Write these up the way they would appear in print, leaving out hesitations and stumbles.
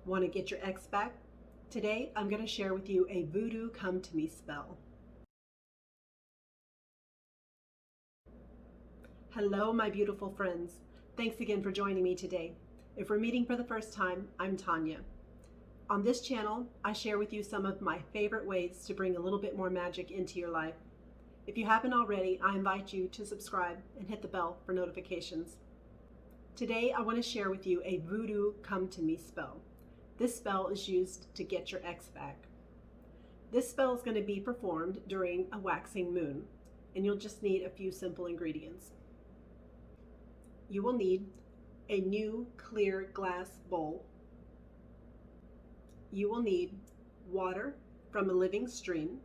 Want to get your ex back? Today, I'm going to share with you a Voodoo Come to Me spell. Hello, my beautiful friends. Thanks again for joining me today. If we're meeting for the first time, I'm Tanya. On this channel, I share with you some of my favorite ways to bring a little bit more magic into your life. If you haven't already, I invite you to subscribe and hit the bell for notifications. Today, I want to share with you a Voodoo Come to Me spell. This spell is used to get your ex back. This spell is going to be performed during a waxing moon, and you'll just need a few simple ingredients. You will need a new clear glass bowl. You will need water from a living stream.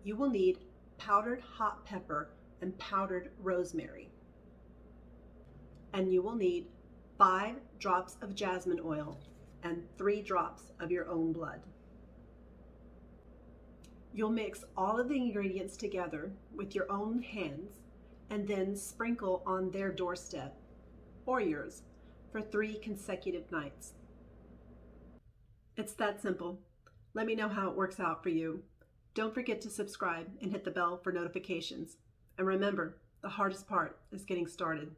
You will need powdered hot pepper and powdered rosemary. And you will need 5 drops of jasmine oil and 3 drops of your own blood. You'll mix all of the ingredients together with your own hands and then sprinkle on their doorstep or yours for 3 consecutive nights. It's that simple. Let me know how it works out for you. Don't forget to subscribe and hit the bell for notifications. And remember, the hardest part is getting started.